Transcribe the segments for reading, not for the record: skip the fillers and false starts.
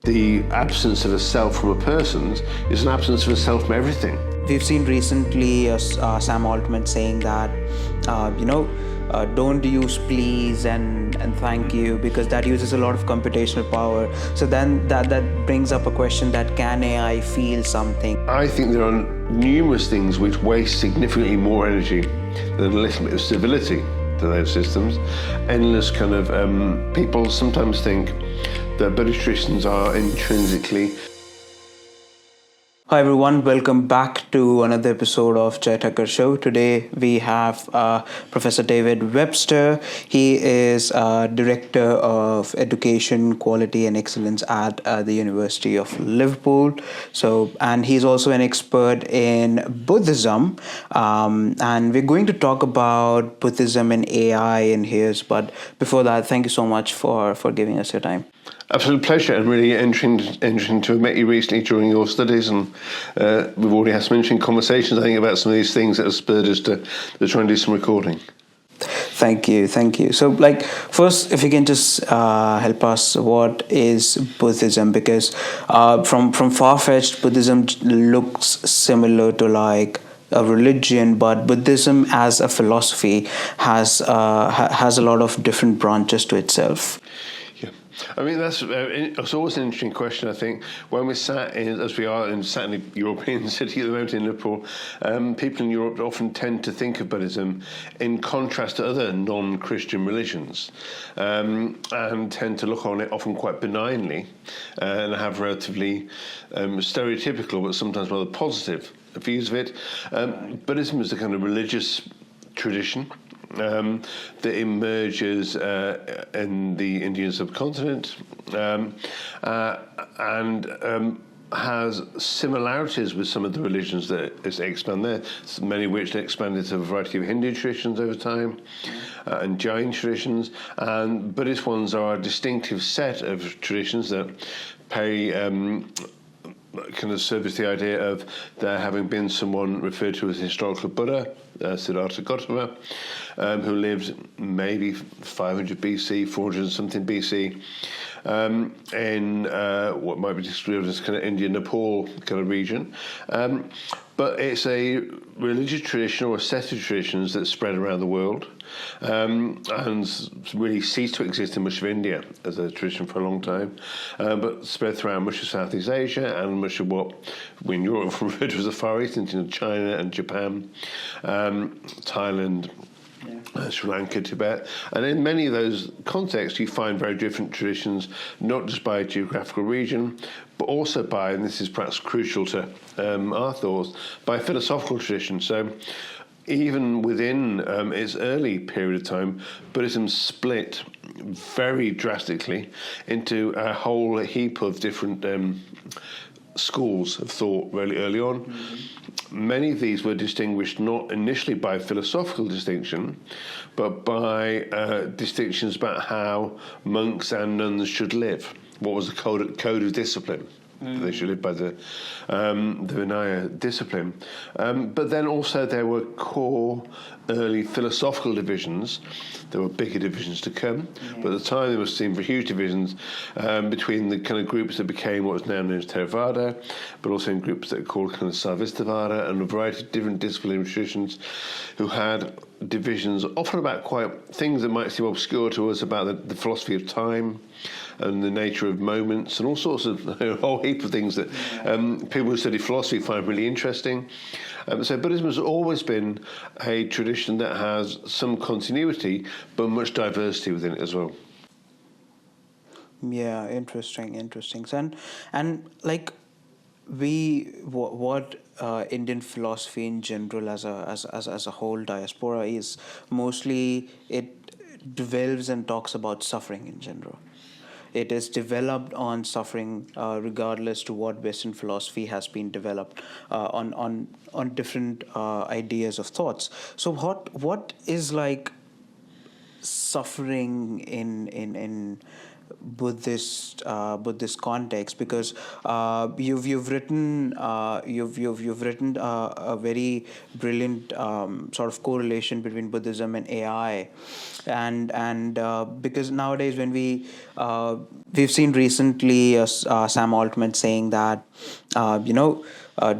The absence of a self from a person is an absence of a self from everything. We've seen recently Sam Altman saying that, don't use please and thank you, because that uses a lot of computational power. So then that brings up a question that can AI feel something? I think there are numerous things which waste significantly more energy than a little bit of civility to those systems. Endless kind of, people sometimes think that Buddhist traditions are intrinsically. Hi everyone, welcome back to another episode of Jay Thakkar Show. Today we have Professor David Webster. He is Director of Education, Quality and Excellence at the University of Liverpool. And he's also an expert in Buddhism. And we're going to talk about Buddhism and AI in here. But before that, thank you so much for giving us your time. Absolute pleasure, and really interesting to have met you recently during your studies, and we've already had some interesting conversations, I think, about some of these things that have spurred us to try and do some recording. Thank you. So, first, if you can just help us, what is Buddhism? Because from far-fetched, Buddhism looks similar to a religion, but Buddhism as a philosophy has a lot of different branches to itself. I mean, it's always an interesting question, I think. When we sat in, as we are sat in a European city at the moment in Liverpool, people in Europe often tend to think of Buddhism in contrast to other non-Christian religions, and tend to look on it often quite benignly, and have relatively stereotypical but sometimes rather positive views of it. Buddhism is a kind of religious tradition that emerges in the Indian subcontinent and has similarities with some of the religions that expand there, many of which expand into a variety of Hindu traditions over time and Jain traditions. And Buddhist ones are a distinctive set of traditions that pay kind of service the idea of there having been someone referred to as the historical Buddha, Siddhartha Gautama, who lived maybe 500 BC, 400 and something BC, in what might be described as kind of India, Nepal kind of region. But it's a religious tradition or a set of traditions that spread around the world, and really ceased to exist in much of India as a tradition for a long time, but spread throughout much of Southeast Asia and much of what we in Europe referred to as the Far East, into China and Japan, Thailand, Sri Lanka, Tibet. And in many of those contexts, you find very different traditions, not just by geographical region, but also by, and this is perhaps crucial to our thoughts, by philosophical tradition. So even within its early period of time, Buddhism split very drastically into a whole heap of different schools of thought really early on. Mm-hmm. Many of these were distinguished not initially by philosophical distinction, but by distinctions about how monks and nuns should live. What was the code of discipline? They should live by the Vinaya discipline. But then also there were core early philosophical divisions. There were bigger divisions to come, but at the time there was seen for huge divisions between the kind of groups that became what is now known as Theravada, but also in groups that are called kind of Sarvastivada, and a variety of different disciplinary traditions who had divisions often about quite things that might seem obscure to us about the philosophy of time and the nature of moments and all sorts of a whole heap of things that people who study philosophy find really interesting. So Buddhism has always been a tradition that has some continuity but much diversity within it as well. Yeah, interesting. And what Indian philosophy in general as a whole diaspora is mostly, it delves and talks about suffering in general. It is developed on suffering, regardless to what Western philosophy has been developed on different ideas of thoughts. So what is suffering in Buddhist context, because you've written a very brilliant sort of correlation between Buddhism and AI, and because nowadays when we've seen recently Sam Altman saying that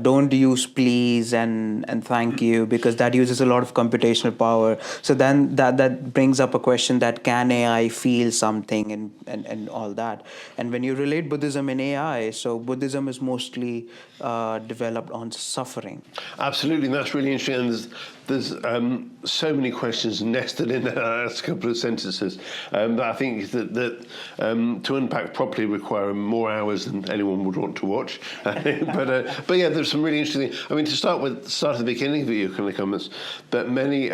don't use please and thank you, because that uses a lot of computational power. So then that brings up a question that can AI feel something and all that. And when you relate Buddhism and AI, so Buddhism is mostly developed on suffering. Absolutely, and that's really interesting. And there's so many questions nested in that last couple of sentences that I think that to unpack properly require more hours than anyone would want to watch. But yeah, there's some really interesting. I mean, to start at the beginning of your kind of comments, that many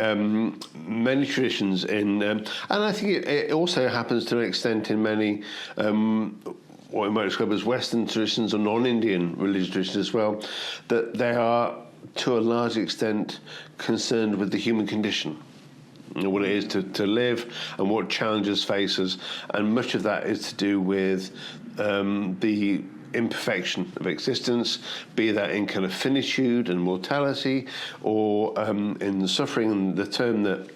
traditions and I think it also happens to an extent in many. What we might describe as Western traditions or non-Indian religious traditions as well, that they are to a large extent concerned with the human condition, what it is to live and what challenges face us, and much of that is to do with the imperfection of existence, be that in kind of finitude and mortality, or in the suffering. And the term that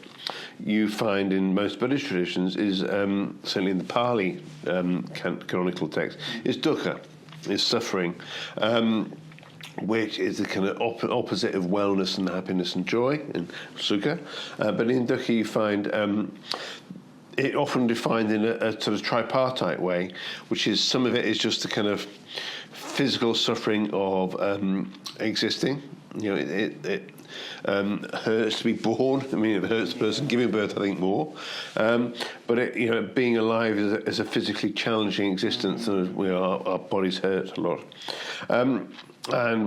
you find in most Buddhist traditions is, certainly in the Pali canonical text, is dukkha, is suffering, which is the kind of opposite of wellness and happiness and joy, in sukha. But in dukkha you find it often defined in a sort of tripartite way, which is some of it is just the kind of physical suffering of existing. It hurts to be born. I mean, it hurts the person giving birth, I think, more. But being alive is a physically challenging existence, and our bodies hurt a lot. And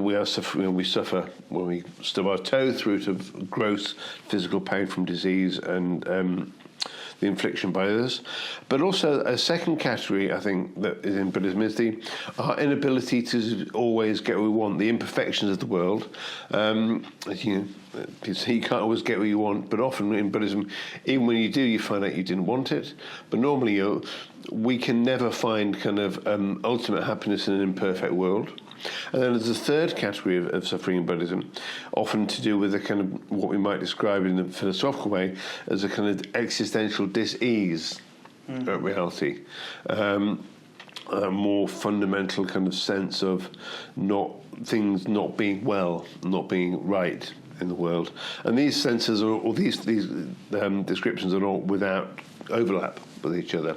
we suffer when we stub our toe through to gross physical pain from disease and the infliction by others. But also a second category, I think, that is in Buddhism is our inability to always get what we want, the imperfections of the world. You can't always get what you want, but often in Buddhism, even when you do, you find out you didn't want it. But normally, we can never find kind of ultimate happiness in an imperfect world. And then there's a third category of suffering in Buddhism, often to do with a kind of what we might describe in a philosophical way as a kind of existential dis-ease at reality, a more fundamental kind of sense of things not being well, not being right in the world. And these senses or these descriptions are not without overlap with each other.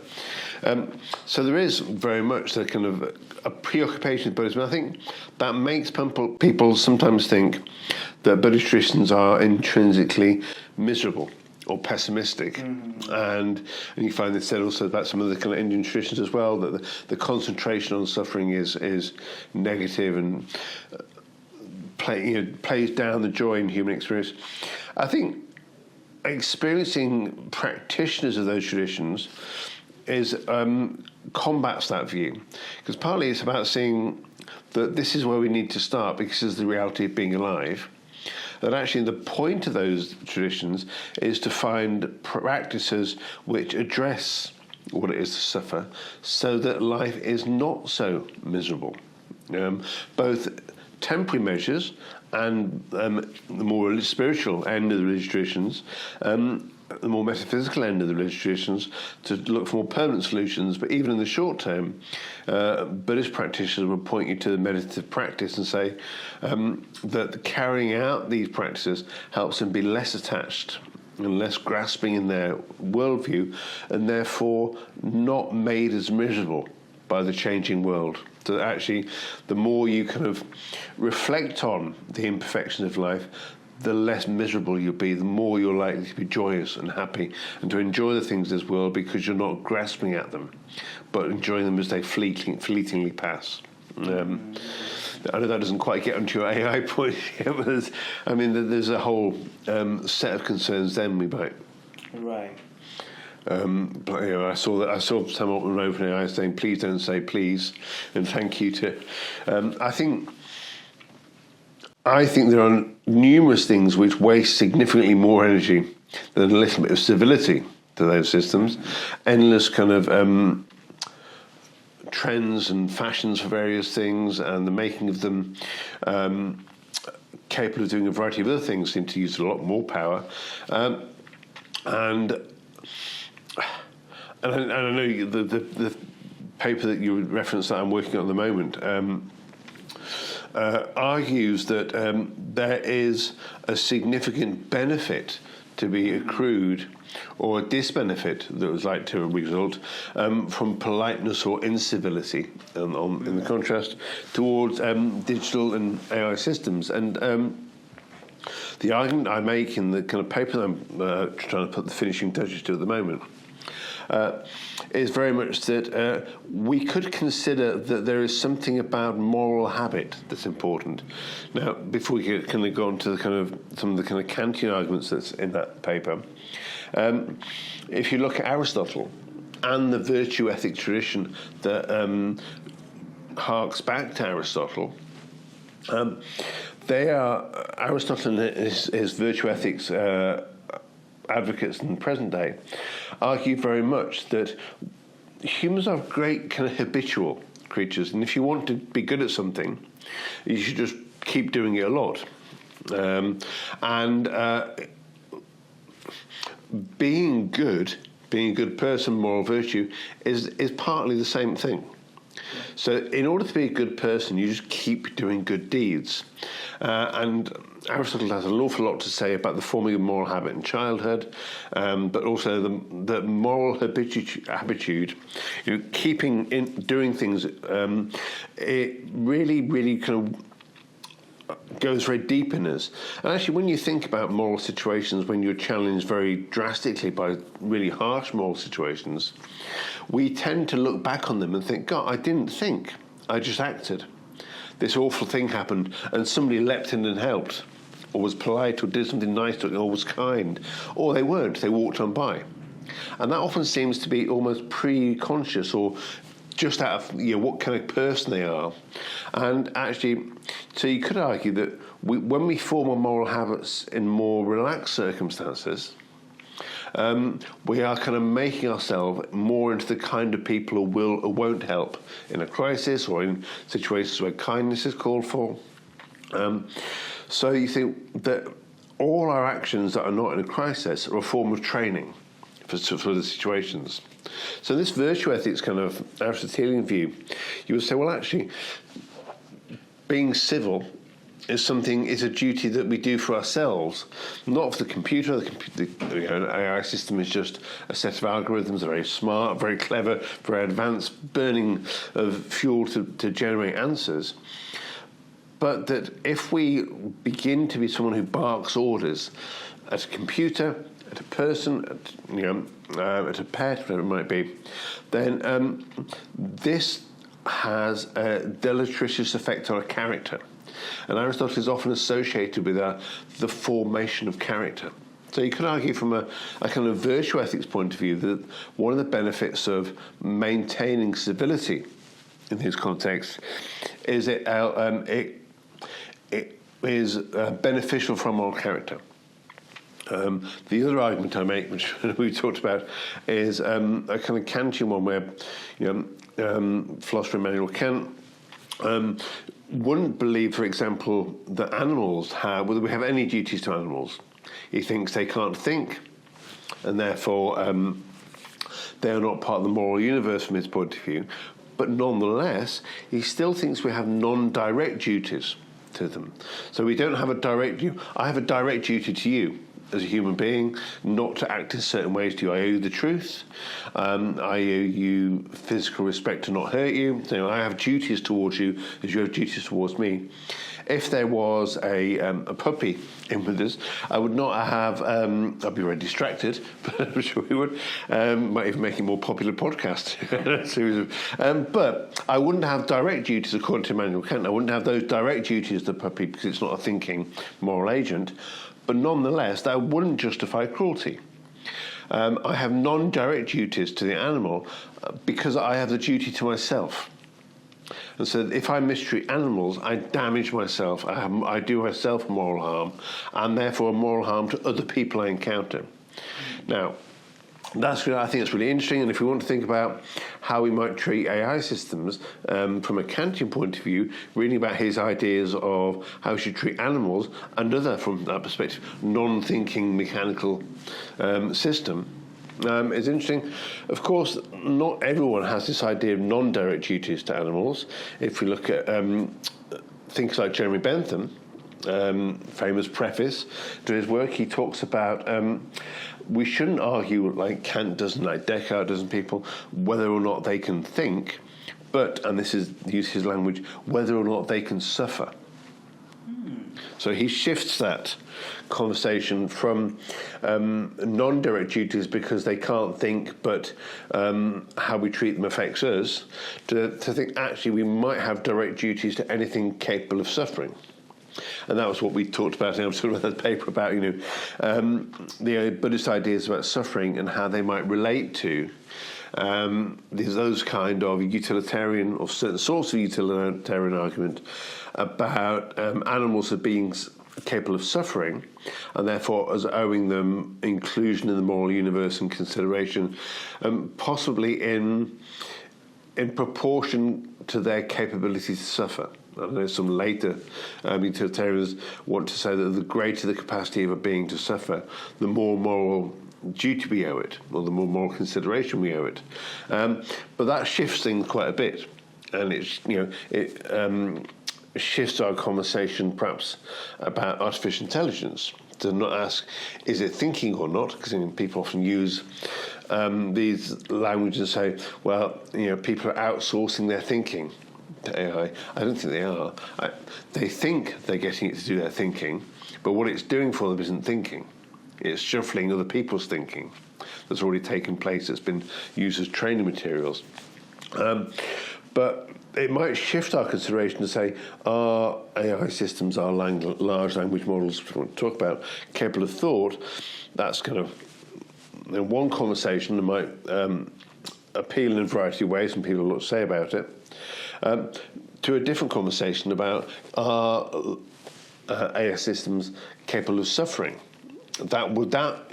So there is very much a kind of a preoccupation with Buddhism. I think that makes people sometimes think that Buddhist traditions are intrinsically miserable or pessimistic. And you find this said also about some of the kind of Indian traditions as well, that the concentration on suffering is negative and plays down the joy in human experience. I think experiencing practitioners of those traditions combats that view, because partly it's about seeing that this is where we need to start because it's the reality of being alive. That actually the point of those traditions is to find practices which address what it is to suffer, so that life is not so miserable. Both temporary measures and the more spiritual end of the religious traditions, the more metaphysical end of the religious traditions, to look for more permanent solutions. But even in the short term, Buddhist practitioners will point you to the meditative practice and say that carrying out these practices helps them be less attached and less grasping in their worldview, and therefore not made as miserable by the changing world. So that actually, the more you kind of reflect on the imperfections of life, the less miserable you'll be, the more you're likely to be joyous and happy and to enjoy the things of this world, because you're not grasping at them, but enjoying them as they fleetingly pass. I know that doesn't quite get onto your AI point yet, but there's a whole set of concerns then we might. Right. I saw someone on OpenAI saying, "Please don't say please," and thank you to. I think there are numerous things which waste significantly more energy than a little bit of civility to those systems. Endless kind of trends and fashions for various things, and the making of them capable of doing a variety of other things seem to use a lot more power. And I know the paper that you referenced that I'm working on at the moment argues that there is a significant benefit to be accrued, or a disbenefit that was like to result from politeness or incivility, in the contrast towards digital and AI systems. And the argument I make in the kind of paper that I'm trying to put the finishing touches to at the moment is very much that we could consider that there is something about moral habit that's important. Now, before we kind of go on to the kind of some of the kind of Kantian arguments that's in that paper, if you look at Aristotle and the virtue ethic tradition that harks back to Aristotle, Aristotle and his virtue ethics advocates in the present day argue very much that humans are great kind of habitual creatures, and if you want to be good at something, you should just keep doing it a lot. Being a good person, moral virtue, is partly the same thing. So in order to be a good person, you just keep doing good deeds. And Aristotle has an awful lot to say about the forming of moral habit in childhood, but also the moral habitude, doing things, it really kind of goes very deep in us. And actually, when you think about moral situations, when you're challenged very drastically by really harsh moral situations, we tend to look back on them and think, God, I didn't think, I just acted. This awful thing happened and somebody leapt in and helped, or was polite, or did something nice to it, or was kind. Or they weren't, they walked on by. And that often seems to be almost pre-conscious, or just out of what kind of person they are. And actually, so you could argue that when we form our moral habits in more relaxed circumstances, we are kind of making ourselves more into the kind of people who will or won't help in a crisis, or in situations where kindness is called for. So you think that all our actions that are not in a crisis are a form of training for the situations. So this virtue ethics kind of Aristotelian view, you would say, well, actually, being civil is a duty that we do for ourselves, not for the computer. An AI system is just a set of algorithms, very smart, very clever, very advanced, burning of fuel to generate answers. But that if we begin to be someone who barks orders at a computer, at a person, at a pet, whatever it might be, then this has a deleterious effect on our character. And Aristotle is often associated with the formation of character. So you could argue from a kind of virtue ethics point of view that one of the benefits of maintaining civility in this context is it is beneficial for moral character. The other argument I make, which we talked about, is a kind of Kantian one where philosopher Immanuel Kant wouldn't believe, for example, that animals whether we have any duties to animals. He thinks they can't think, and therefore they are not part of the moral universe from his point of view. But nonetheless, he still thinks we have non-direct duties to them. So we don't have a direct duty. I have a direct duty to you as a human being, not to act in certain ways to you. I owe you the truth. I owe you physical respect to not hurt you. So I have duties towards you as you have duties towards me. If there was a puppy in with us, I would not have, I'd be very distracted, but I'm sure we would. Might even make it a more popular podcast. But I wouldn't have direct duties according to Immanuel Kant. I wouldn't have those direct duties to the puppy because it's not a thinking moral agent. But nonetheless, that wouldn't justify cruelty. I have non-direct duties to the animal because I have the duty to myself. And so if I mistreat animals, I damage myself. I do myself moral harm, and therefore moral harm to other people I encounter. Now, I think it's really interesting, and if we want to think about how we might treat AI systems from a Kantian point of view, reading about his ideas of how we should treat animals, another, from that perspective, non-thinking mechanical system, is interesting. Of course, not everyone has this idea of non-direct duties to animals. If we look at things like Jeremy Bentham, famous preface to his work, he talks about we shouldn't argue like Kant doesn't, like Descartes doesn't, people, whether or not they can think, but, and this is, use his language, whether or not they can suffer. So he shifts that conversation from non-direct duties because they can't think, but how we treat them affects us, to think actually we might have direct duties to anything capable of suffering. And that was what we talked about in the paper about, the Buddhist ideas about suffering and how they might relate to those kind of utilitarian, or certain sorts of utilitarian argument about animals as being capable of suffering, and therefore as owing them inclusion in the moral universe and consideration, possibly in proportion to their capability to suffer. I know some later utilitarians want to say that the greater the capacity of a being to suffer, the more moral duty we owe it, or the more moral consideration we owe it. But that shifts things quite a bit, and it shifts our conversation perhaps about artificial intelligence to not ask, is it thinking or not? Because people often use these languages and say, well, people are outsourcing their thinking to AI. I don't think they are. They think they're getting it to do their thinking, but what it's doing for them isn't thinking. It's shuffling other people's thinking that's already taken place, that's been used as training materials. But it might shift our consideration to say, are AI systems, our large language models we want to talk about, capable of thought? That's kind of one conversation that might appeal in a variety of ways, and people have a lot to say about it. To a different conversation about, are AI systems capable of suffering? Would that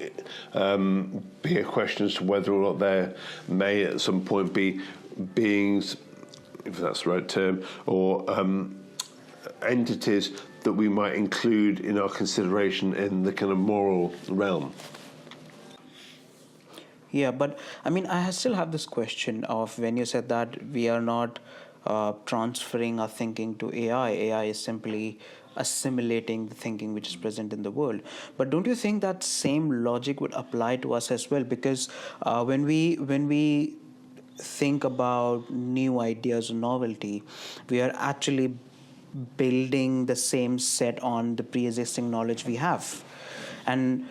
be a question as to whether or not there may at some point be beings, if that's the right term, or entities that we might include in our consideration in the kind of moral realm? Yeah, but I still have this question of, when you said that we are not transferring our thinking to AI. AI is simply assimilating the thinking which is present in the world. But don't you think that same logic would apply to us as well? Because when we think about new ideas or novelty, we are actually building the same set on the pre-existing knowledge we have. And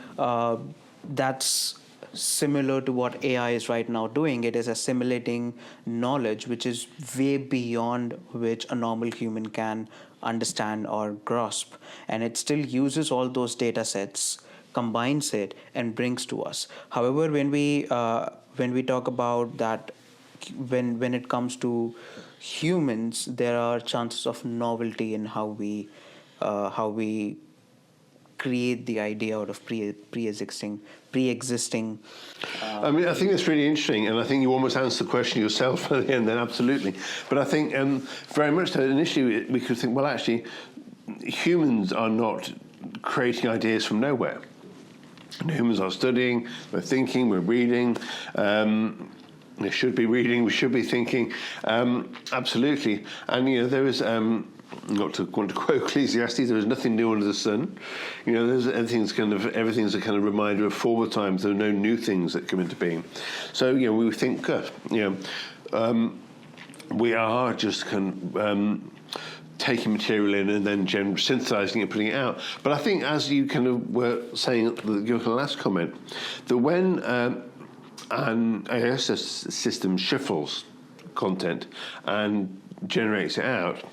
that's similar to what AI is right now doing. It is assimilating knowledge which is way beyond which a normal human can understand or grasp. And it still uses all those data sets, combines it, and brings to us. However, when we talk about that, when it comes to humans, there are chances of novelty in how we create the idea out of pre-existing. I think that's really interesting, and I think you almost answered the question yourself at the end then, absolutely. But I think very much so initially we could think, well, actually, humans are not creating ideas from nowhere. And humans are studying, we're thinking, we're reading, we should be reading, we should be thinking, absolutely. And, there is... not to want to quote Ecclesiastes, there is nothing new under the sun. Everything's a kind of reminder of former times. There are no new things that come into being. So, we think, we are just taking material in and then synthesizing it, putting it out. But I think, as you kind of were saying at your last comment, that when an AI system shuffles content and generates it out,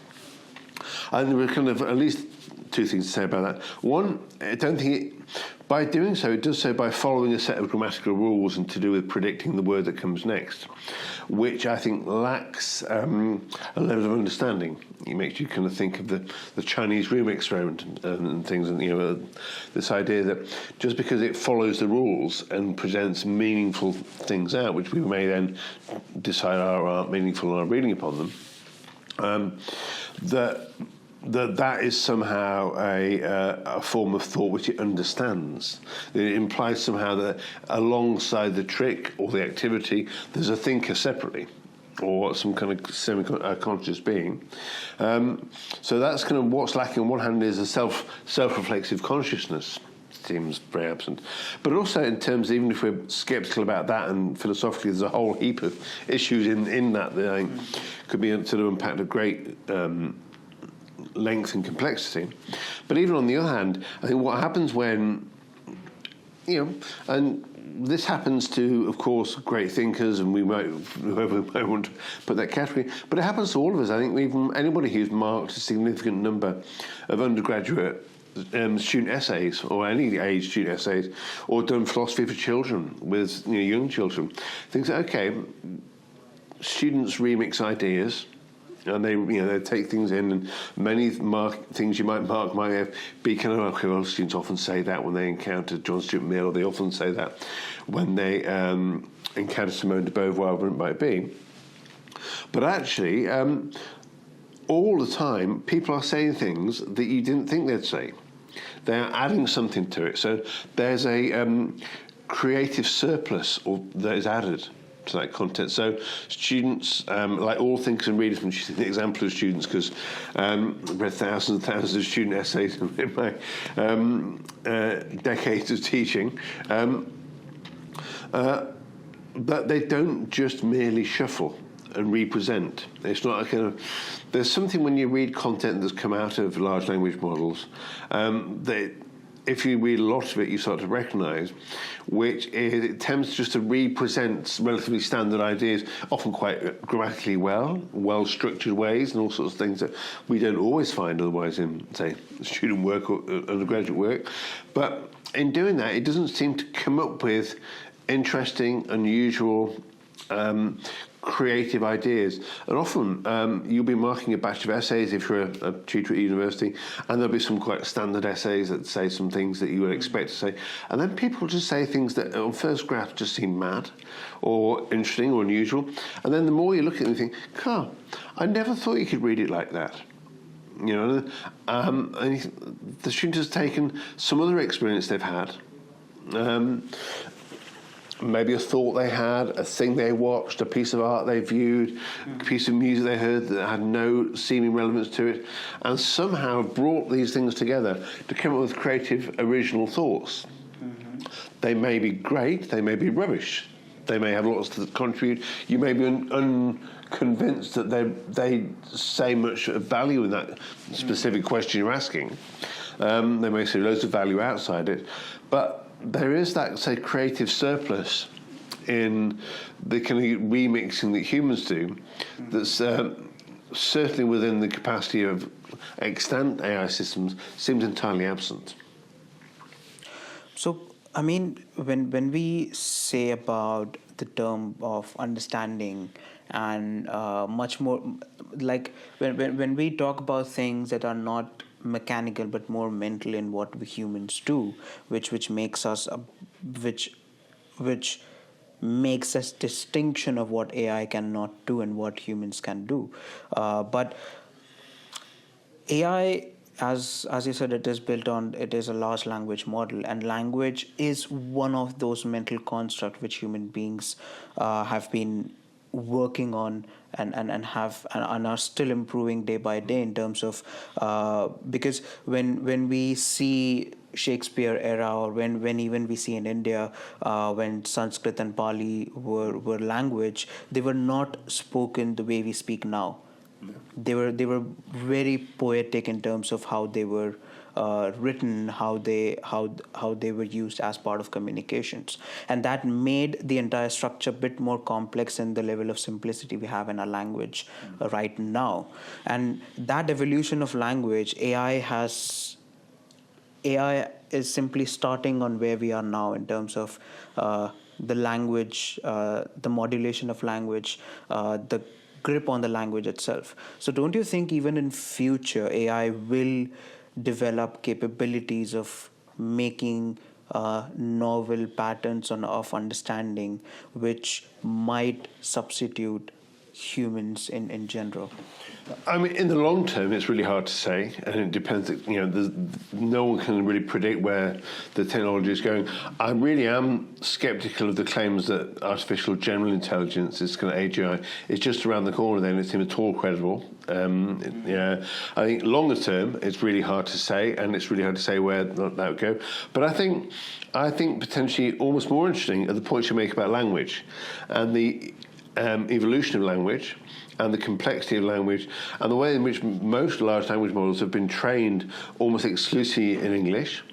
and there were kind of at least two things to say about that. One, I don't think by doing so, it does so by following a set of grammatical rules and to do with predicting the word that comes next, which I think lacks a level of understanding. It makes you kind of think of the Chinese room experiment and things, and this idea that just because it follows the rules and presents meaningful things out, which we may then decide aren't meaningful and are reading upon them, that is somehow a form of thought which it understands. It implies somehow that alongside the trick or the activity, there's a thinker separately, or some kind of semi-conscious being. So that's kind of what's lacking. On one hand is a self-reflexive consciousness. Seems very absent. But also in terms, even if we're sceptical about that, and philosophically there's a whole heap of issues in that I think could be sort of unpacked at great length and complexity. But even on the other hand, I think what happens when, and this happens to, of course, great thinkers, and whoever might want to put that category, but it happens to all of us. I think even anybody who's marked a significant number of undergraduate student essays, or any age student essays, or done philosophy for children with young children, thinks, okay, students remix ideas, and they take things in, and many things you might mark might be kind of, okay, well, students often say that when they encounter John Stuart Mill, or they often say that when they encounter Simone de Beauvoir, whatever it might be. But actually, all the time, people are saying things that you didn't think they'd say. They're adding something to it. So there's a creative surplus that is added to that content. So students, like all thinkers and readers, and she's an example of students, because I've read thousands and thousands of student essays in my decades of teaching, but they don't just merely shuffle and represent. It's not a kind of... There's something when you read content that's come out of large language models that if you read a lot of it, you start to recognise, which is it tends just to represent relatively standard ideas, often quite grammatically well-structured ways, and all sorts of things that we don't always find otherwise in, say, student work or undergraduate work. But in doing that, it doesn't seem to come up with interesting, unusual, creative ideas. And often you'll be marking a batch of essays if you're a tutor at university, and there'll be some quite standard essays that say some things that you would expect to say, and then people just say things that on first grasp just seem mad or interesting or unusual, and then the more you look at it, you think, God, I never thought you could read it like that. And the student has taken some other experience they've had, maybe a thought they had, a thing they watched, a piece of art they viewed, a piece of music they heard that had no seeming relevance to it, and somehow brought these things together to come up with creative, original thoughts. Mm-hmm. They may be great, they may be rubbish, they may have lots to contribute, you may be unconvinced that they say much value in that specific question you're asking. They may say loads of value outside it, but there is that, say, creative surplus in the kind of remixing that humans do that's certainly within the capacity of extant AI systems seems entirely absent. So, I mean, when we say about the term of understanding and much more, like when we talk about things that are not mechanical but more mental in what we humans do, which makes us which makes us distinction of what AI cannot do and what humans can do. But AI, as you said, it is a large language model, and language is one of those mental constructs which human beings have been working on and are still improving day by day in terms of because when we see Shakespeare era, or when even we see in India when Sanskrit and Pali were language, they were not spoken the way we speak now. They were very poetic in terms of how they were written, how they were used as part of communications, and that made the entire structure a bit more complex than the level of simplicity we have in our language right now. And that evolution of language, AI has AI is simply starting on where we are now in terms of the language, the modulation of language, the grip on the language itself. So don't you think even in future AI will develop capabilities of making novel patterns of understanding which might substitute humans in general? I mean, in the long term, it's really hard to say, and it depends. No one can really predict where the technology is going. I really am sceptical of the claims that artificial general intelligence, this kind of AGI, is just around the corner. They don't seem at all credible. I think longer term, it's really hard to say, and it's really hard to say where that would go. But I think potentially almost more interesting are the points you make about language and the evolution of language and the complexity of language and the way in which most large language models have been trained almost exclusively in English.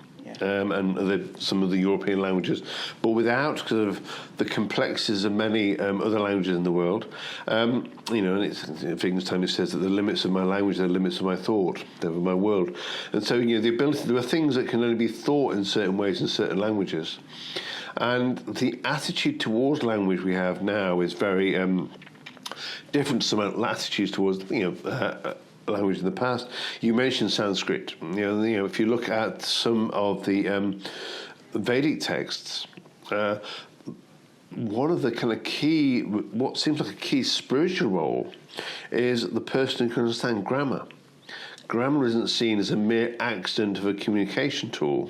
And some of the European languages, but without sort of the complexities of many other languages in the world. And Wittgenstein says that the limits of my language are the limits of my thought, of my world. And so, the ability, there are things that can only be thought in certain ways in certain languages. And the attitude towards language we have now is very different to some attitudes towards, language in the past. You mentioned Sanskrit. If you look at some of the Vedic texts, one of the kind of key, what seems like a key spiritual role, is the person who can understand grammar. Grammar isn't seen as a mere accident of a communication tool.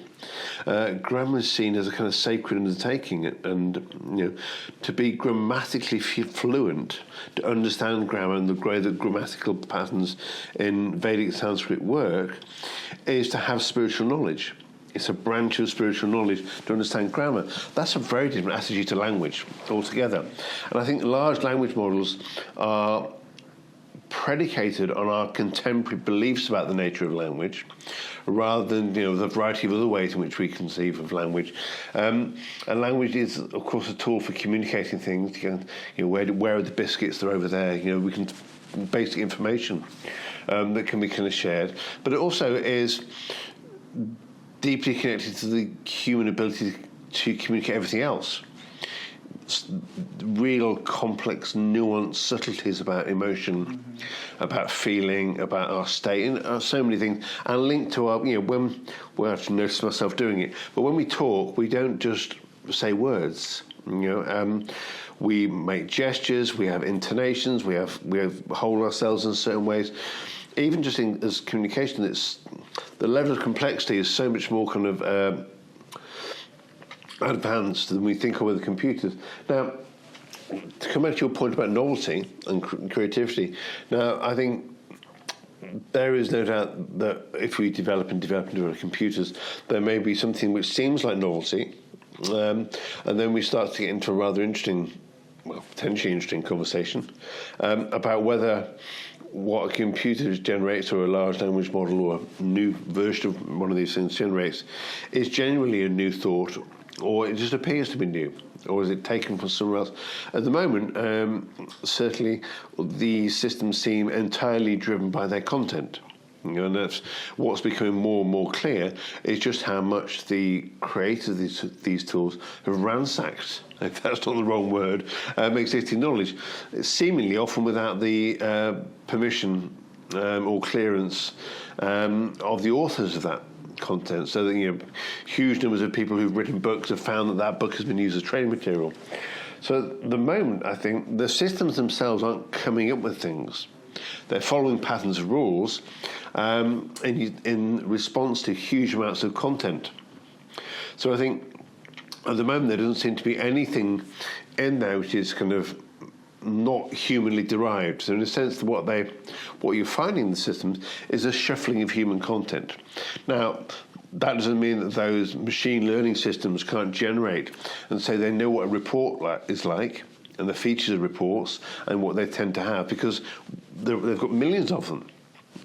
Grammar is seen as a kind of sacred undertaking, and to be grammatically fluent, to understand grammar and the way that grammatical patterns in Vedic Sanskrit work, is to have spiritual knowledge. It's a branch of spiritual knowledge to understand grammar. That's a very different attitude to language altogether. And I think large language models are predicated on our contemporary beliefs about the nature of language, rather than the variety of other ways in which we conceive of language. And language is, of course, a tool for communicating things. Where are the biscuits? They're over there. We can basic information that can be kind of shared. But it also is deeply connected to the human ability to communicate everything else. Real complex, nuanced subtleties about emotion, about feeling, about our state, and so many things, and linked to our, I have to notice myself doing it, but when we talk, we don't just say words. We make gestures, we have intonations, we hold ourselves in certain ways. Even just as communication, the level of complexity is so much more kind of advanced than we think of with the computers. Now, to come back to your point about novelty and creativity, now I think there is no doubt that if we develop computers, there may be something which seems like novelty, and then we start to get into a rather interesting, potentially interesting conversation about whether what a computer generates, or a large language model, or a new version of one of these things generates, is genuinely a new thought, or it just appears to be new, or is it taken from somewhere else? At the moment, certainly the systems seem entirely driven by their content. And that's what's becoming more and more clear, is just how much the creators of these tools have ransacked, if that's not the wrong word, existing knowledge, seemingly often without the permission or clearance of the authors of that content. So that huge numbers of people who've written books have found that book has been used as training material. So at the moment, I think the systems themselves aren't coming up with things. They're following patterns of rules in response to huge amounts of content. So I think at the moment there doesn't seem to be anything in there which is kind of not humanly derived. So in a sense, what you're finding in the systems is a shuffling of human content. Now, that doesn't mean that those machine learning systems can't generate and say they know what a report is like, and the features of reports and what they tend to have, because they've got millions of them,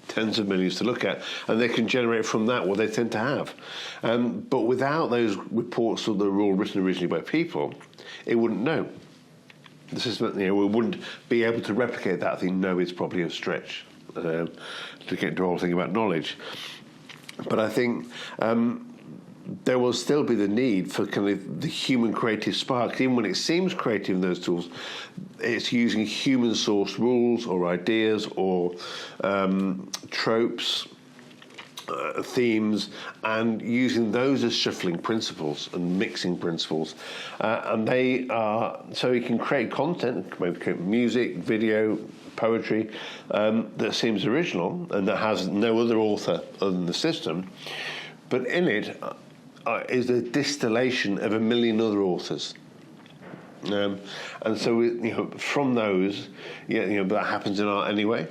tens of millions to look at, and they can generate from that what they tend to have. But without those reports that were all written originally by people, it wouldn't know. The system, we wouldn't be able to replicate that. I think no is probably a stretch to get into the whole thing about knowledge. But I think there will still be the need for kind of the human creative spark. Even when it seems creative in those tools, it's using human-sourced rules or ideas or tropes, themes, and using those as shuffling principles and mixing principles. And they are, so you can create content, maybe create music, video, poetry, that seems original and that has no other author other than the system. But in it is a distillation of a million other authors. And so, from those, that happens in art anyway.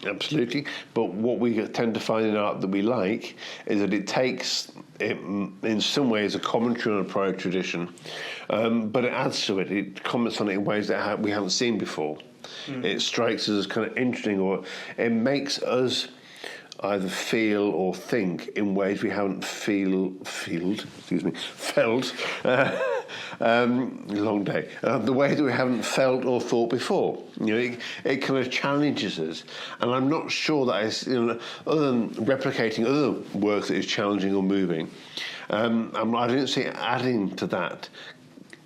Absolutely. But what we tend to find in art that we like is that it takes, in some ways, a commentary on a prior tradition, but it adds to it. It comments on it in ways that we haven't seen before. It strikes us as kind of interesting, or it makes us either feel or think in ways we haven't felt. Long day. The way that we haven't felt or thought before. It kind of challenges us, and I'm not sure that it's, other than replicating other work that is challenging or moving, I don't see it adding to that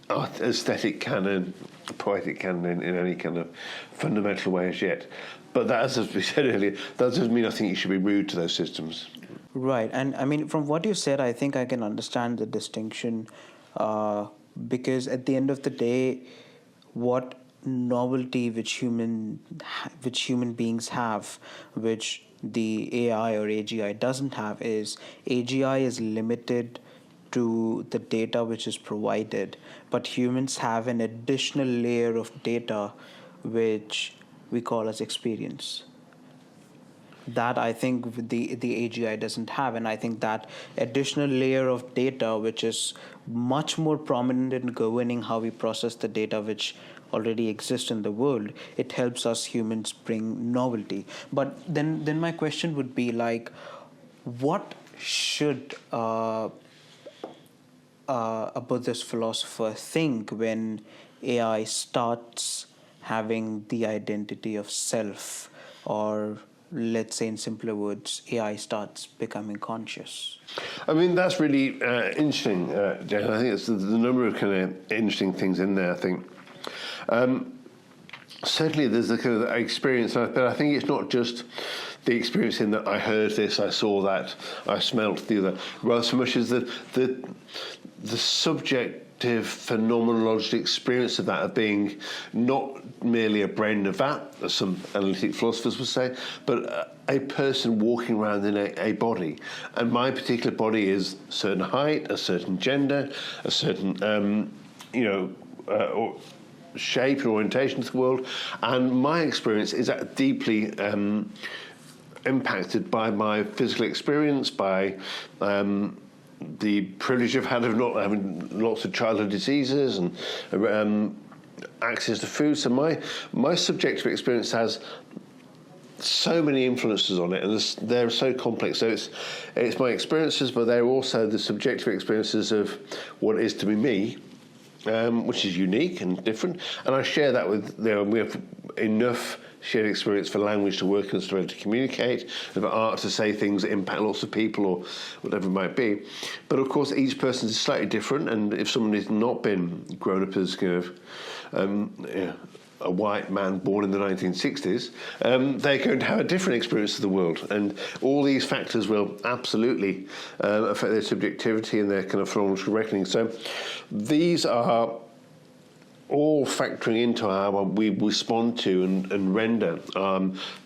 aesthetic canon, poetic canon in any kind of fundamental way as yet. But that, as we said earlier, that doesn't mean I think you should be rude to those systems. Right. And I mean, from what you said, I think I can understand the distinction, because at the end of the day, what novelty which human beings have, which the AI or AGI doesn't have, is AGI is limited to the data which is provided, but humans have an additional layer of data which we call as experience. That I think the AGI doesn't have, and I think that additional layer of data, which is much more prominent in governing how we process the data which already exists in the world, it helps us humans bring novelty. But then my question would be like, what should a Buddhist philosopher think when AI starts having the identity of self, or let's say in simpler words, AI starts becoming conscious? I mean, that's really interesting, Jay. I think it's the number of kind of interesting things in there, I think. Certainly there's the kind of experience, but I think it's not just the experience in that I heard this, I saw that, I smelt the other, rather so much as the subjective phenomenological experience of that, of being not merely a brain in a vat, as some analytic philosophers would say, but a person walking around in a body. And my particular body is a certain height, a certain gender, a certain, or shape and orientation to the world. And my experience is deeply impacted by my physical experience, by the privilege I've had of not having lots of childhood diseases and access to food. So my subjective experience has so many influences on it, and they're so complex. So it's my experiences, but they're also the subjective experiences of what it is to be me, which is unique and different. And I share that with, we have enough shared experience for language to work and to be able to communicate, about art to say things that impact lots of people or whatever it might be. But of course, each person is slightly different, and if someone has not been grown up as kind of a white man born in the 1960s, they're going to have a different experience of the world. And all these factors will absolutely affect their subjectivity and their kind of phenomenological reckoning. So these are all factoring into how we respond to and render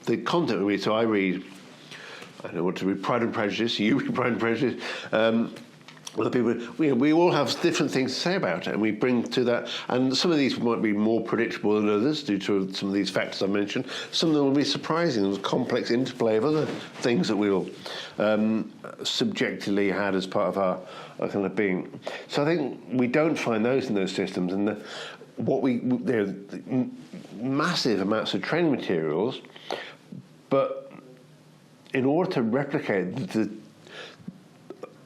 the content we read. So I read, I don't know what to read, Pride and Prejudice, you read Pride and Prejudice. Other people, we all have different things to say about it, and we bring to that. And some of these might be more predictable than others due to some of these factors I mentioned. Some of them will be surprising. There's a complex interplay of other things that we all subjectively had as part of our kind of being. So I think we don't find those in those systems, and massive amounts of training materials, but in order to replicate the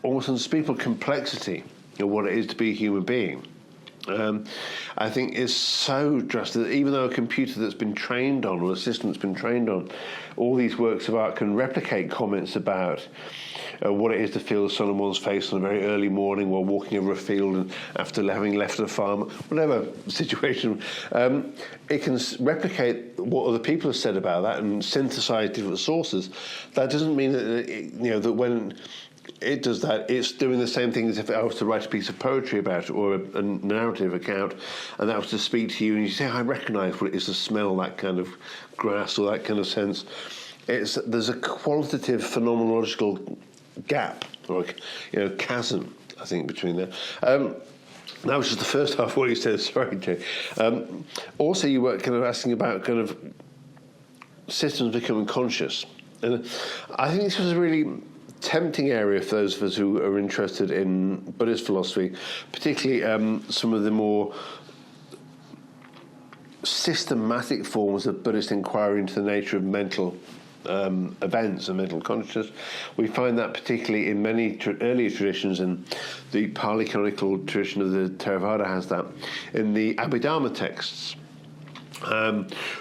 almost unspeakable complexity of what it is to be a human being, I think is so drastic that even though a computer that's been trained on, or a system that's been trained on, all these works of art can replicate comments about what it is to feel the sun on one's face on a very early morning while walking over a field and after having left the farm, whatever situation, it can replicate what other people have said about that and synthesize different sources. That doesn't mean that that when it does that, it's doing the same thing as if I was to write a piece of poetry about it, or a narrative account, and that was to speak to you, and you say, I recognise what it is to smell that kind of grass or that kind of sense. There's a qualitative phenomenological gap, or chasm, I think, between there. That was just the first half of what you said. Sorry, Jay. Also, you were kind of asking about kind of systems becoming conscious, and I think this was a really tempting area for those of us who are interested in Buddhist philosophy, particularly some of the more systematic forms of Buddhist inquiry into the nature of mental events and mental consciousness. We find that particularly in many earlier traditions, and the Pali canonical tradition of the Theravada has that, in the Abhidharma texts.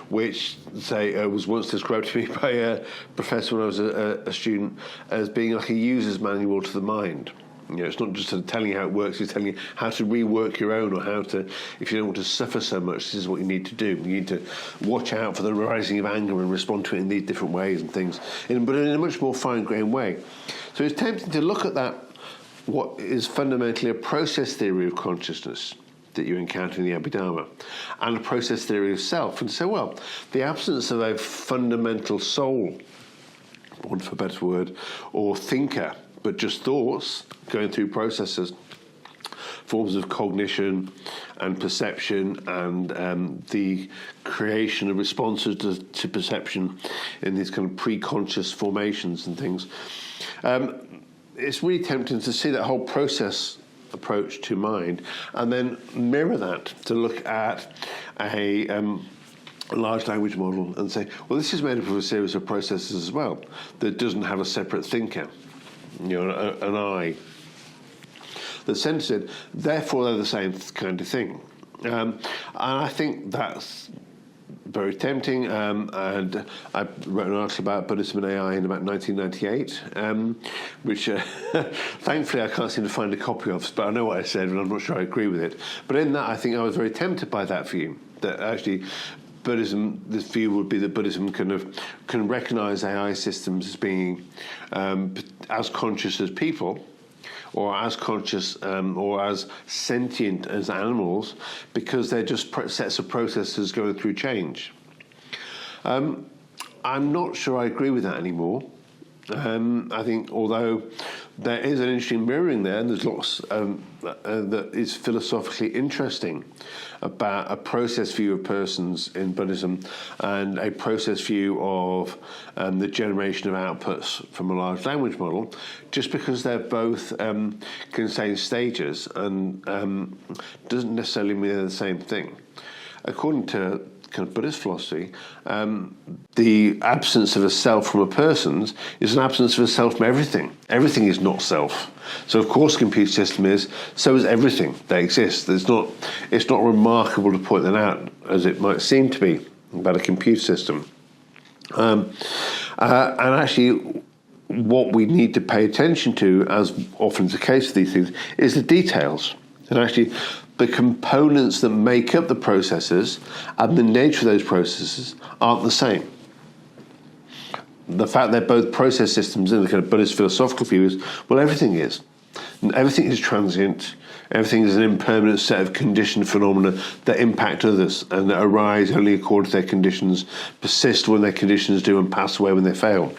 Which was once described to me by a professor when I was a student as being like a user's manual to the mind. It's not just telling you how it works, it's telling you how to rework your own, or how to, if you don't want to suffer so much, this is what you need to do. You need to watch out for the rising of anger and respond to it in these different ways and things, but in a much more fine-grained way. So it's tempting to look at that, what is fundamentally a process theory of consciousness that you encounter in the Abhidharma, and a process theory of self, and say, well, the absence of a fundamental soul, want for a better word, or thinker, but just thoughts going through processes, forms of cognition and perception, and the creation of responses to perception in these kind of pre-conscious formations and things. It's really tempting to see that whole process approach to mind, and then mirror that to look at a large language model and say, well, this is made up of a series of processes as well that doesn't have a separate thinker, an I that's centered. Therefore, they're the same kind of thing, and I think that's very tempting, and I wrote an article about Buddhism and AI in about 1998, which thankfully I can't seem to find a copy of, but I know what I said and I'm not sure I agree with it. But in that, I think I was very tempted by that view, that actually Buddhism, this view would be that Buddhism can recognize AI systems as being as conscious as people, or as conscious or as sentient as animals, because they're just sets of processes going through change. I'm not sure I agree with that anymore. I think although there is an interesting mirroring there, and there's lots that is philosophically interesting about a process view of persons in Buddhism and a process view of the generation of outputs from a large language model, just because they're both contain stages and doesn't necessarily mean they're the same thing. According to kind of Buddhist philosophy, the absence of a self from a person's is an absence of a self from everything. Everything is not self. So of course, a computer system is. So is everything that exists. It's not remarkable to point that out, as it might seem to be about a computer system. And actually, what we need to pay attention to, as often is the case with these things, is the details. And actually, the components that make up the processes and the nature of those processes aren't the same. The fact they're both process systems in the kind of Buddhist philosophical view is, well, everything is. Everything is transient. Everything is an impermanent set of conditioned phenomena that impact others and that arise only according to their conditions, persist when their conditions do, and pass away when they fail.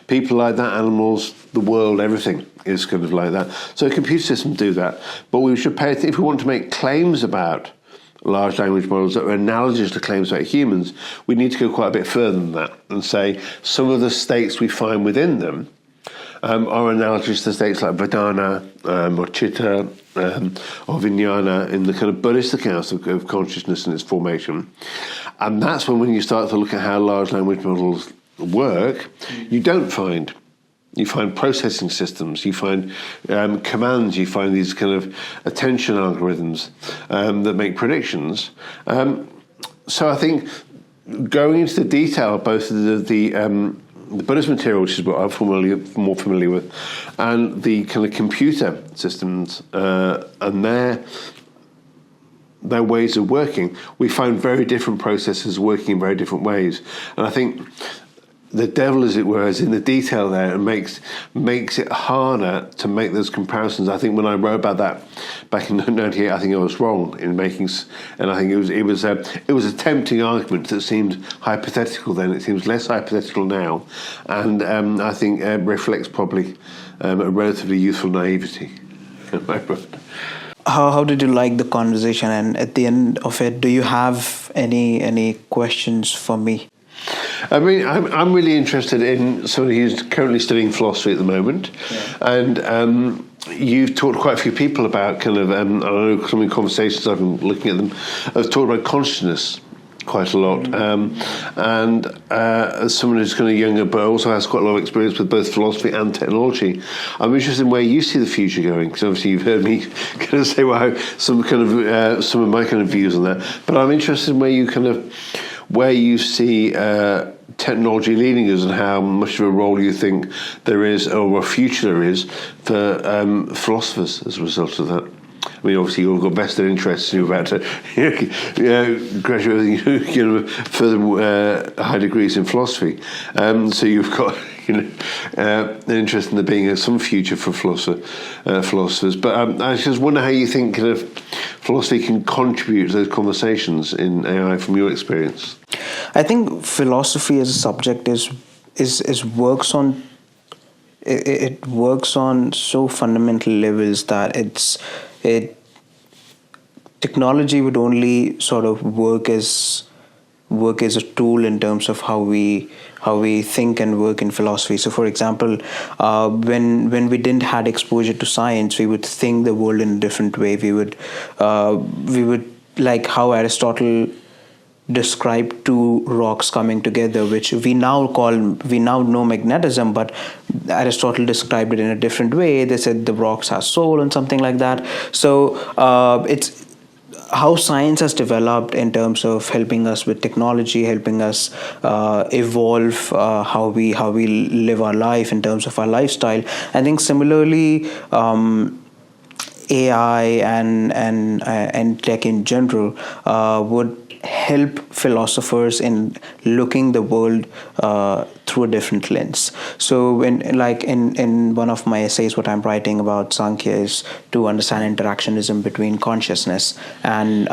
People like that, animals, the world, everything is kind of like that. So computer systems do that. But we should pay attention, if we want to make claims about large language models that are analogous to claims about humans, we need to go quite a bit further than that and say some of the states we find within them are analogous to states like Vedana or Chitta or Vijnana in the kind of Buddhist accounts of consciousness and its formation. And that's when you start to look at how large language models work, you don't find You find processing systems, you find commands, you find these kind of attention algorithms that make predictions. So I think going into the detail of both the Buddhist material, which is what I'm more familiar with, and the kind of computer systems and their ways of working, we find very different processes working in very different ways. And I think the devil, as it were, is in the detail there, and makes it harder to make those comparisons. I think when I wrote about that back in '98, I think I was wrong in making, and I think it was a tempting argument that seemed hypothetical then. It seems less hypothetical now, and I think reflects probably a relatively youthful naivety. How did you like the conversation? And at the end of it, do you have any questions for me? I mean, I'm really interested in somebody who's currently studying philosophy at the moment, and you've talked to quite a few people about kind of, I know some of the conversations I've been looking at them, I've talked about consciousness quite a lot, and as someone who's kind of younger but also has quite a lot of experience with both philosophy and technology, I'm interested in where you see the future going, because obviously you've heard me kind of say some of my kind of views on that, but I'm interested in where you see technology leading us, and how much of a role you think there is, or a future there is, for philosophers as a result of that. I mean, obviously you've got vested interests, and you're about to graduate with further high degrees in philosophy. So you've got an interest in there being some future for philosophers. But I just wonder how you think kind of philosophy can contribute to those conversations in AI from your experience. I think philosophy as a subject works on so fundamental levels that technology would only sort of work as a tool in terms of how we think and work in philosophy. So, for example, when we didn't had exposure to science, we would think the world in a different way. We would like how Aristotle described two rocks coming together, which we now know magnetism, but Aristotle described it in a different way. They said the rocks have soul and something like that. So it's how science has developed in terms of helping us with technology, helping us evolve how we live our life in terms of our lifestyle. I think similarly, AI and tech in general would help philosophers in looking the world through a different lens. So when, like in one of my essays, what I'm writing about Sankhya is to understand interactionism between consciousness and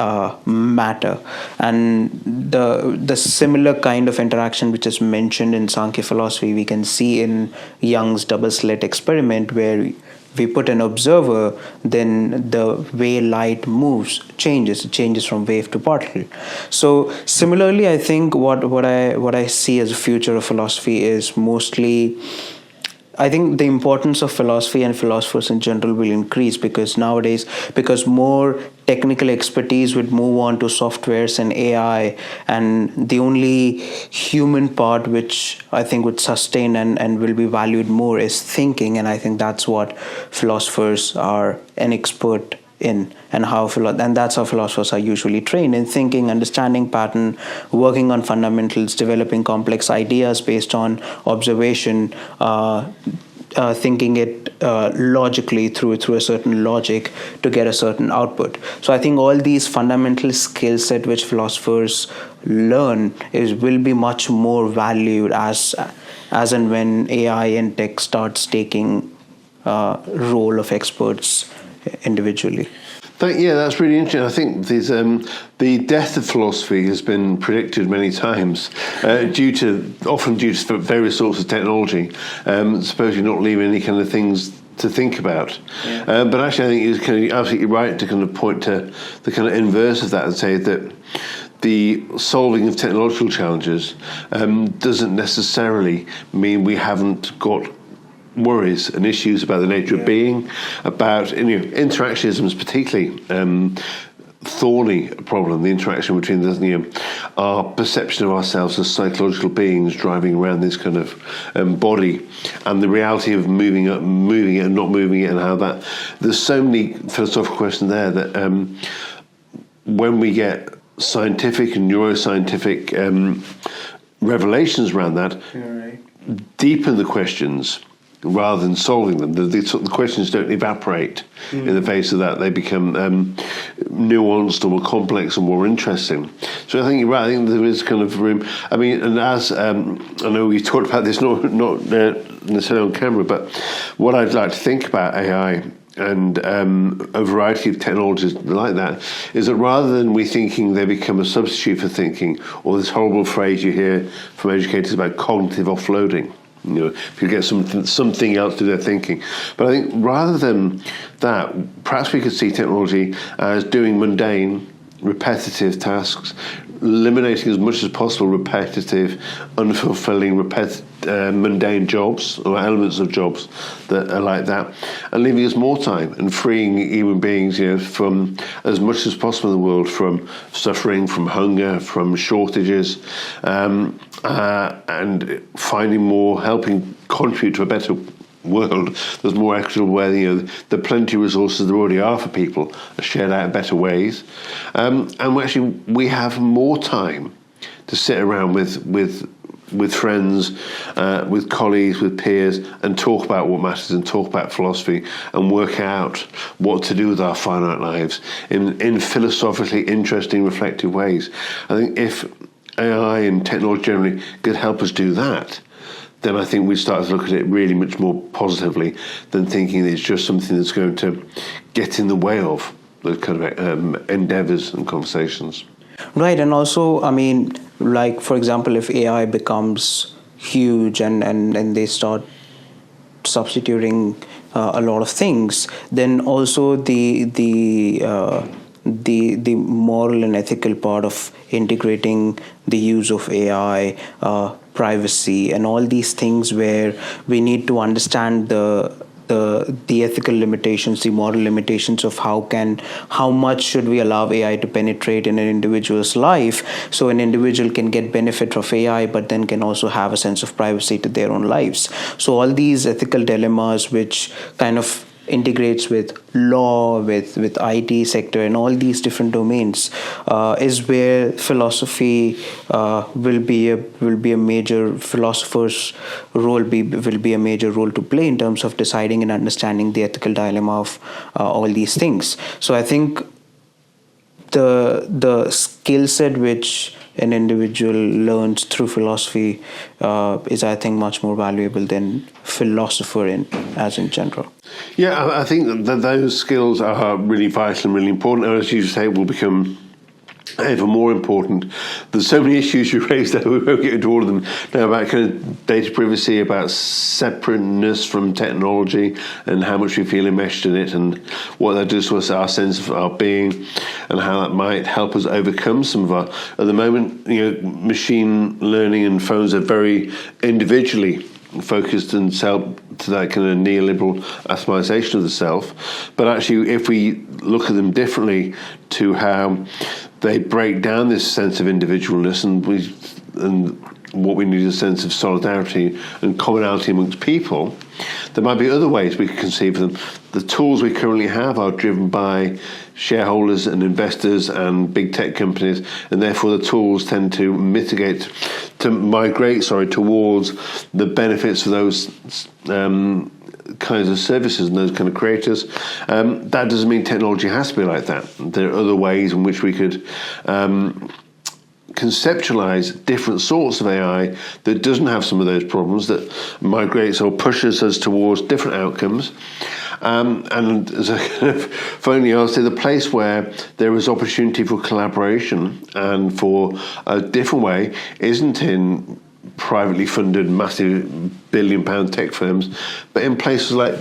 matter, and the similar kind of interaction which is mentioned in Sankhya philosophy we can see in Young's double slit experiment, where we put an observer, then the way light moves changes from wave to particle. So similarly, I think what I see as a future of philosophy is mostly, I think the importance of philosophy and philosophers in general will increase, because nowadays, because more technical expertise would move on to softwares and AI, and the only human part which I think would sustain and will be valued more is thinking, and I think that's what philosophers are an expert in, and that's how philosophers are usually trained, in thinking, understanding pattern, working on fundamentals, developing complex ideas based on observation, thinking it logically through a certain logic to get a certain output. So I think all these fundamental skill set which philosophers learn will be much more valued as and when AI and tech starts taking role of experts individually. That's really interesting. I think the death of philosophy has been predicted many times, due to various sorts of technology, supposedly not leaving any kind of things to think about. Yeah. But actually, I think you're kind of absolutely right to kind of point to the kind of inverse of that and say that the solving of technological challenges doesn't necessarily mean we haven't got worries and issues about the nature of being, about interactionisms particularly. thorny problem, the interaction between our perception of ourselves as psychological beings driving around this kind of body, and the reality of moving it and not moving it, and how that there's so many philosophical questions there that when we get scientific and neuroscientific revelations around that, deepen the questions rather than solving them. The questions don't evaporate in the face of that. They become nuanced or more complex and more interesting. So I think you're right. I think there is kind of room. I mean, and as I know we talked about this not necessarily on camera, but what I'd like to think about AI and a variety of technologies like that is that rather than we thinking they become a substitute for thinking, or this horrible phrase you hear from educators about cognitive offloading, if you get something else to their thinking. But I think rather than that, perhaps we could see technology as doing mundane, repetitive tasks, eliminating as much as possible repetitive, unfulfilling, mundane jobs or elements of jobs that are like that, and leaving us more time and freeing human beings, from as much as possible in the world from suffering, from hunger, from shortages, and finding more, helping contribute to a better world that's more equitable, where the plenty of resources there already are for people are shared out in better ways, and we have more time to sit around with friends, with colleagues, with peers, and talk about what matters, and talk about philosophy, and work out what to do with our finite lives in philosophically interesting, reflective ways. I think if AI and technology generally could help us do that, then I think we start to look at it really much more positively than thinking that it's just something that's going to get in the way of those kind of endeavours and conversations. Right, and also, I mean, like, for example, if AI becomes huge and they start substituting a lot of things, then also the moral and ethical part of integrating the use of AI, privacy, and all these things, where we need to understand the ethical limitations, the moral limitations of how much should we allow AI to penetrate in an individual's life, so an individual can get benefit of AI, but then can also have a sense of privacy to their own lives. So all these ethical dilemmas, which kind of integrates with law, with IT sector, and all these different domains, is where philosophy will be a major philosopher's role will be a major role to play in terms of deciding and understanding the ethical dilemma of all these things. So I think the skill set which an individual learns through philosophy is, I think, much more valuable than philosopher in general. Yeah, I think that those skills are really vital and really important, and as you say, will become ever more important. There's so many issues you raised there, we won't get into all of them now, about kind of data privacy, about separateness from technology, and how much we feel enmeshed in it, and what that does to us, our sense of our being, and how that might help us overcome some of our, at the moment, machine learning and phones are very individually focused and to that kind of neoliberal atomization of the self. But actually, if we look at them differently to how they break down this sense of individualness, and what we need is a sense of solidarity and commonality amongst people, there might be other ways we could conceive of them. The tools we currently have are driven by shareholders and investors and big tech companies, and therefore the tools tend to migrate towards the benefits of those kinds of services and those kind of creators. That doesn't mean technology has to be like that. There are other ways in which we could conceptualize different sorts of AI that doesn't have some of those problems, that migrates or pushes us towards different outcomes. And as a kind of finally, I'll say the place where there is opportunity for collaboration and for a different way isn't in privately funded massive billion-pound tech firms, but in places like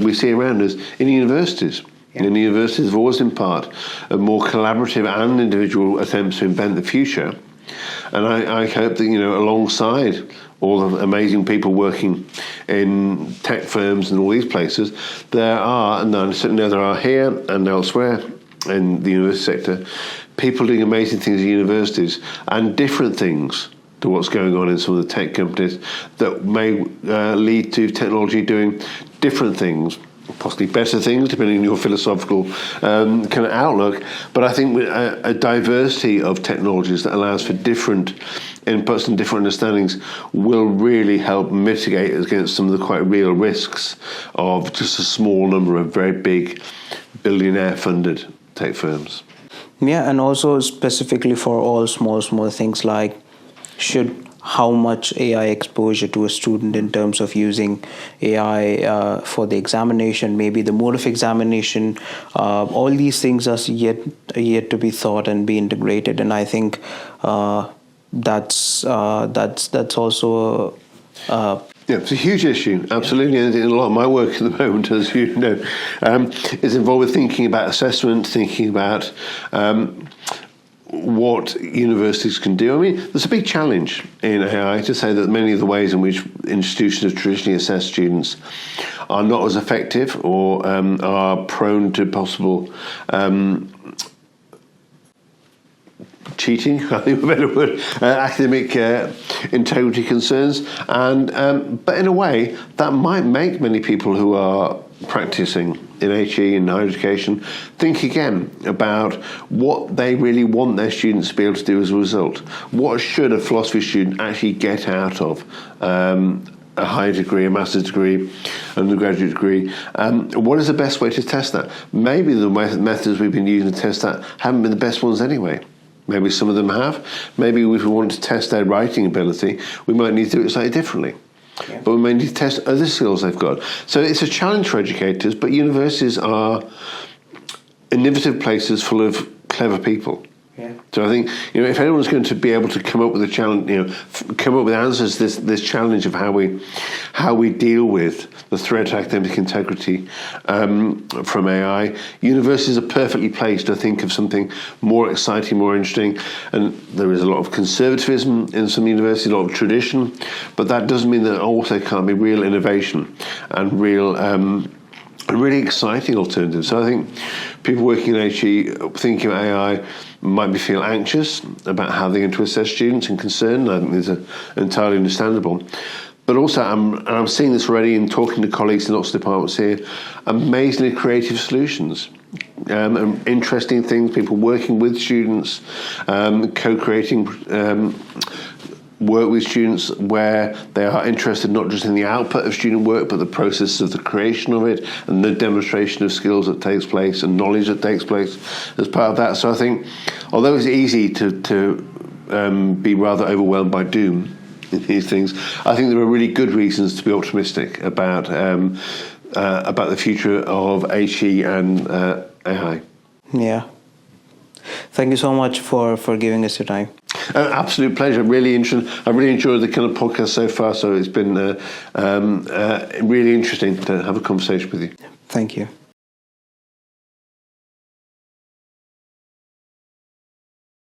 we see around us in universities. Yeah. And the universities have always been part of more collaborative and individual attempts to invent the future. And I hope that, alongside all the amazing people working in tech firms and all these places, there are, and I certainly know there are here and elsewhere, in the university sector, people doing amazing things at universities and different things to what's going on in some of the tech companies that may lead to technology doing different things, possibly better things, depending on your philosophical kind of outlook. But I think a diversity of technologies that allows for different inputs and different understandings will really help mitigate against some of the quite real risks of just a small number of very big billionaire-funded tech firms. Yeah, and also specifically for all small things like how much AI exposure to a student in terms of using AI for the examination, maybe the mode of examination, all these things are yet to be thought and be integrated. And I think that's also yeah, it's a huge issue, absolutely. And a lot of my work at the moment, as you know, is involved with thinking about assessment, thinking about what universities can do. I mean, there's a big challenge in AI to say that many of the ways in which institutions have traditionally assessed students are not as effective or are prone to possible cheating, I think a better word, academic integrity concerns. But in a way, that might make many people who are practicing in HE and higher education think again about what they really want their students to be able to do as a result. What should a philosophy student actually get out of a higher degree, a master's degree, an undergraduate degree? What is the best way to test that? Maybe the methods we've been using to test that haven't been the best ones anyway. Maybe some of them have. Maybe if we want to test their writing ability, we might need to do it slightly differently. Yeah. But we may need to test other skills they've got. So it's a challenge for educators, but universities are innovative places full of clever people. Yeah. So I think, if anyone's going to be able to come up with a challenge, come up with answers to this challenge of how we deal with the threat to academic integrity from AI, universities are perfectly placed to think of something more exciting, more interesting. And there is a lot of conservatism in some universities, a lot of tradition, but that doesn't mean that also can't be real innovation and real really exciting alternatives. So I think people working in HE thinking about AI might feel anxious about how they're going to assess students and concerned. I think this is entirely understandable. But also, I'm seeing this already in talking to colleagues in lots of departments here, amazingly creative solutions. Interesting things, people working with students, co-creating work with students where they are interested not just in the output of student work, but the process of the creation of it and the demonstration of skills that takes place and knowledge that takes place as part of that. So I think, although it's easy to be rather overwhelmed by doom in these things, I think there are really good reasons to be optimistic about the future of HE and AI. Yeah. Thank you so much for giving us your time. Absolute pleasure. Really interesting. I've really enjoyed the kind of podcast so far. So it's been really interesting to have a conversation with you. Thank you.